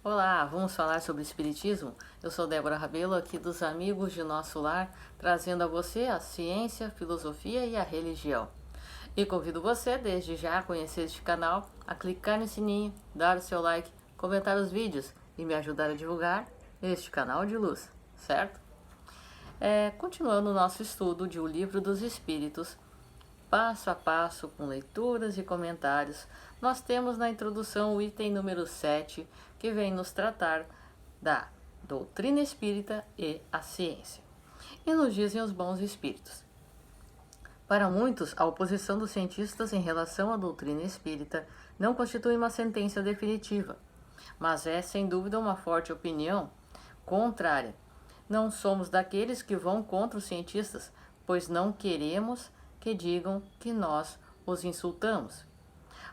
Olá, vamos falar sobre Espiritismo? Eu sou Débora Rabelo, aqui dos Amigos de Nosso Lar, trazendo a você a ciência, a filosofia e a religião. E convido você, desde já, a conhecer este canal, a clicar no sininho, dar o seu like, comentar os vídeos e me ajudar a divulgar este canal de luz, certo? Continuando o nosso estudo de O Livro dos Espíritos, passo a passo, com leituras e comentários, nós temos na introdução o item número 7, que vem nos tratar da doutrina espírita e a ciência. E nos dizem os bons espíritos: para muitos, a oposição dos cientistas em relação à doutrina espírita não constitui uma sentença definitiva, mas é, sem dúvida, uma forte opinião contrária. Não somos daqueles que vão contra os cientistas, pois não queremos que digam que nós os insultamos.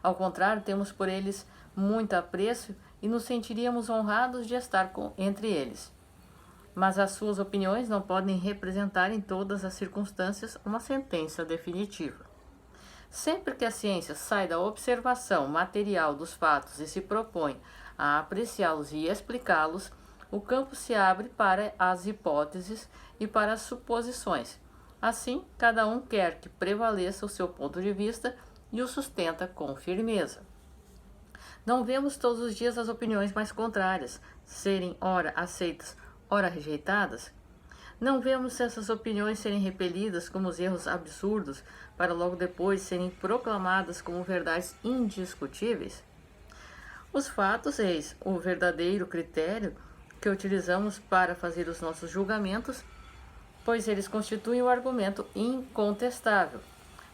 Ao contrário, temos por eles muito apreço e nos sentiríamos honrados de estar entre eles. Mas as suas opiniões não podem representar em todas as circunstâncias uma sentença definitiva. Sempre que a ciência sai da observação material dos fatos e se propõe a apreciá-los e explicá-los, o campo se abre para as hipóteses e para as suposições. Assim, cada um quer que prevaleça o seu ponto de vista e o sustenta com firmeza. Não vemos todos os dias as opiniões mais contrárias serem ora aceitas, ora rejeitadas. Não vemos essas opiniões serem repelidas como os erros absurdos para logo depois serem proclamadas como verdades indiscutíveis. Os fatos, eis o verdadeiro critério que utilizamos para fazer os nossos julgamentos, pois eles constituem o argumento incontestável.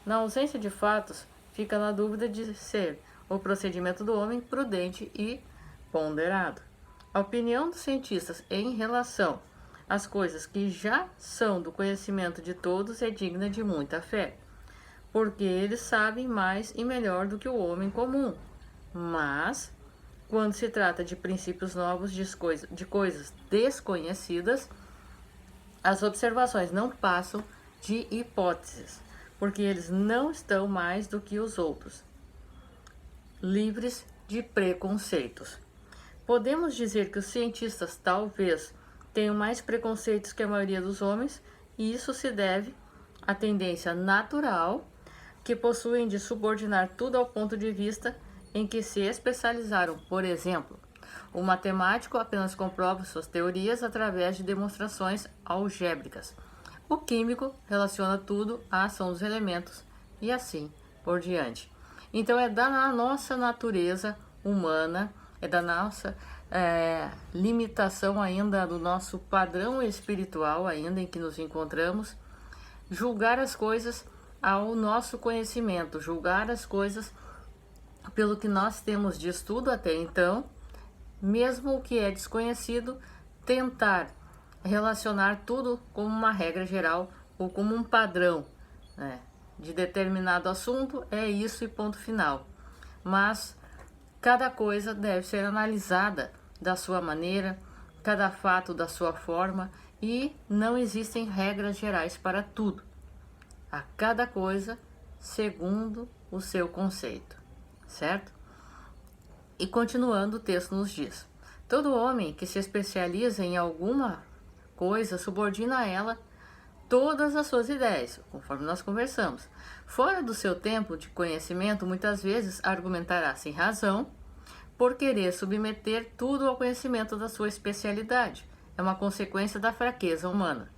Na ausência de fatos, fica na dúvida de ser o procedimento do homem prudente e ponderado. A opinião dos cientistas em relação às coisas que já são do conhecimento de todos é digna de muita fé, porque eles sabem mais e melhor do que o homem comum. Mas, quando se trata de princípios novos, de coisas desconhecidas, as observações não passam de hipóteses, porque eles não estão mais do que os outros, livres de preconceitos. Podemos dizer que os cientistas talvez tenham mais preconceitos que a maioria dos homens, e isso se deve à tendência natural que possuem de subordinar tudo ao ponto de vista em que se especializaram. Por exemplo, o matemático apenas comprova suas teorias através de demonstrações algébricas. O químico relaciona tudo à ação dos elementos e assim por diante. Então é da nossa natureza humana, é da nossa limitação ainda, do nosso padrão espiritual ainda em que nos encontramos, julgar as coisas ao nosso conhecimento, julgar as coisas pelo que nós temos de estudo até então, mesmo o que é desconhecido, tentar relacionar tudo como uma regra geral ou como um padrão, né, de determinado assunto, é isso e ponto final. Mas cada coisa deve ser analisada da sua maneira, cada fato da sua forma, e não existem regras gerais para tudo. A cada coisa segundo o seu conceito, certo? E continuando, o texto nos diz: todo homem que se especializa em alguma coisa subordina a ela todas as suas ideias, conforme nós conversamos. Fora do seu tempo de conhecimento, muitas vezes argumentará sem razão por querer submeter tudo ao conhecimento da sua especialidade. É uma consequência da fraqueza humana.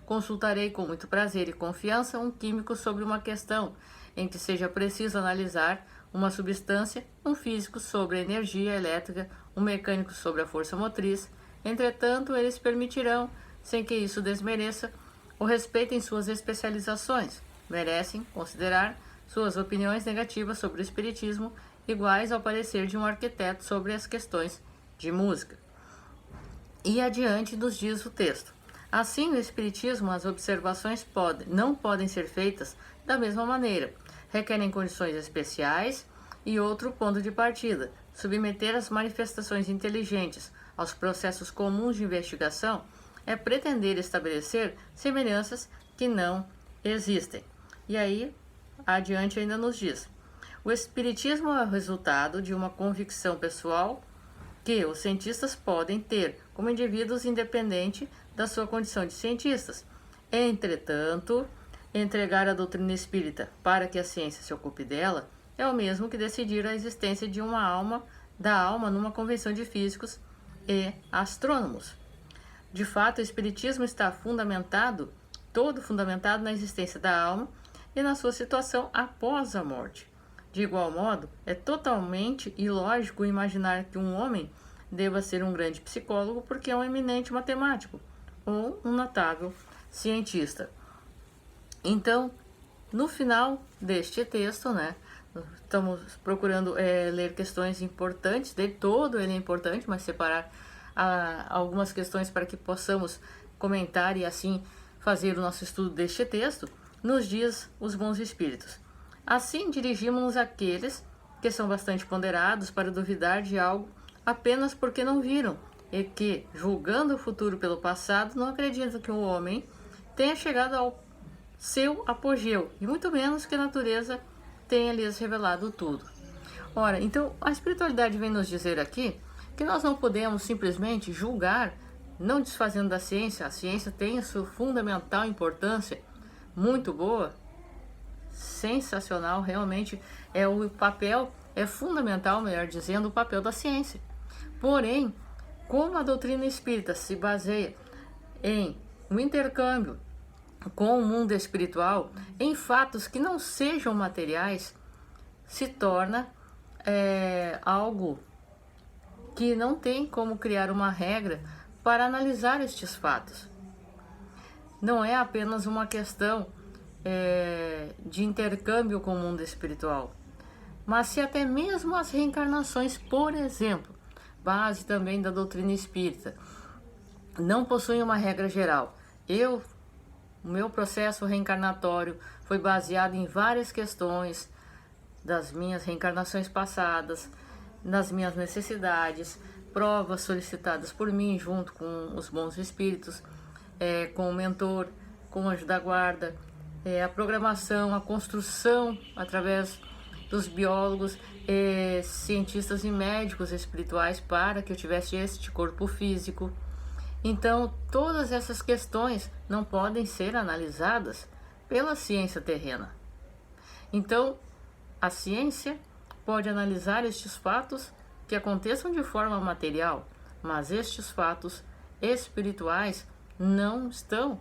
Consultarei com muito prazer e confiança um químico sobre uma questão em que seja preciso analisar uma substância, um físico sobre a energia elétrica, um mecânico sobre a força motriz. Entretanto, eles permitirão, sem que isso desmereça, o respeito em suas especializações. Merecem considerar suas opiniões negativas sobre o espiritismo iguais ao parecer de um arquiteto sobre as questões de música. E adiante nos diz o texto: assim, no espiritismo, as observações não podem ser feitas da mesma maneira. Requerem condições especiais e outro ponto de partida. Submeter as manifestações inteligentes aos processos comuns de investigação é pretender estabelecer semelhanças que não existem. E aí, adiante ainda nos diz: o espiritismo é o resultado de uma convicção pessoal que os cientistas podem ter como indivíduos independente da sua condição de cientistas. Entretanto, entregar a doutrina espírita para que a ciência se ocupe dela é o mesmo que decidir a existência de uma alma, da alma numa convenção de físicos e astrônomos. De fato, o espiritismo está todo fundamentado na existência da alma e na sua situação após a morte. De igual modo, é totalmente ilógico imaginar que um homem deva ser um grande psicólogo porque é um eminente matemático ou um notável cientista. Então, no final deste texto, estamos procurando ler questões importantes, todo ele é importante, mas separar algumas questões para que possamos comentar e assim fazer o nosso estudo deste texto, nos diz os bons espíritos. Assim dirigimos-nos àqueles que são bastante ponderados para duvidar de algo apenas porque não viram e que, julgando o futuro pelo passado, não acreditam que o homem tenha chegado ao seu apogeu, e muito menos que a natureza tenha lhes revelado tudo. Ora, então a espiritualidade vem nos dizer aqui que nós não podemos simplesmente julgar, não desfazendo da ciência. A ciência tem a sua fundamental importância, muito boa, sensacional, realmente o papel é fundamental, melhor dizendo, o papel da ciência. Porém, como a doutrina espírita se baseia em um intercâmbio com o mundo espiritual, em fatos que não sejam materiais, se torna algo que não tem como criar uma regra para analisar estes fatos. Não é apenas uma questão de intercâmbio com o mundo espiritual, mas se até mesmo as reencarnações, por exemplo, base também da doutrina espírita, não possuem uma regra geral. O meu processo reencarnatório foi baseado em várias questões das minhas reencarnações passadas, nas minhas necessidades, provas solicitadas por mim junto com os bons espíritos, com o mentor, com o anjo da guarda, a programação, a construção através dos biólogos, cientistas e médicos espirituais para que eu tivesse este corpo físico. Então, todas essas questões não podem ser analisadas pela ciência terrena. Então, a ciência pode analisar estes fatos que aconteçam de forma material, mas estes fatos espirituais não estão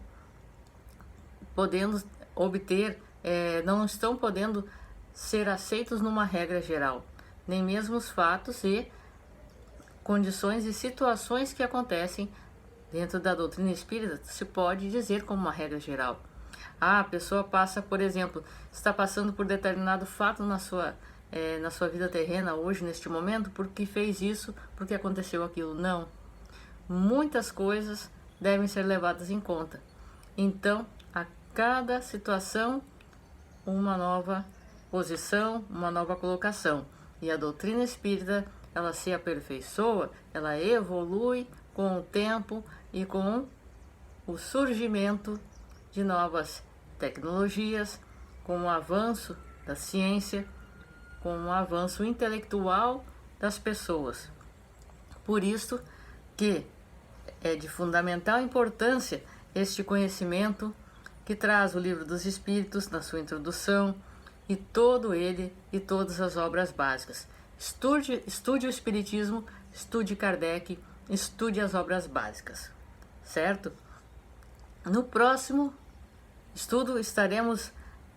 podendo não estão podendo ser aceitos numa regra geral, nem mesmo os fatos e condições e situações que acontecem dentro da doutrina espírita se pode dizer como uma regra geral. A pessoa passa, por exemplo, está passando por determinado fato na sua vida terrena hoje, neste momento, porque fez isso, porque aconteceu aquilo. Não. Muitas coisas devem ser levadas em conta. Então, a cada situação, uma nova posição, uma nova colocação. E a doutrina espírita, ela se aperfeiçoa, ela evolui com o tempo e com o surgimento de novas tecnologias, com o avanço da ciência, com o avanço intelectual das pessoas. Por isso que é de fundamental importância este conhecimento que traz o Livro dos Espíritos na sua introdução e todo ele e todas as obras básicas. Estude o Espiritismo, estude Kardec, estude as obras básicas, certo? No próximo estudo estaremos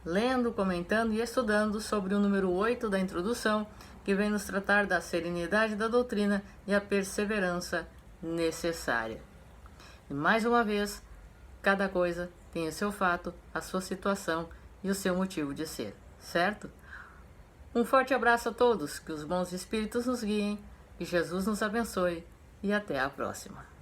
lendo, comentando e estudando sobre o número 8 da introdução, que vem nos tratar da serenidade da doutrina e a perseverança necessária. E mais uma vez, cada coisa tem o seu fato, a sua situação e o seu motivo de ser, certo? Um forte abraço a todos, que os bons espíritos nos guiem, que Jesus nos abençoe e até a próxima.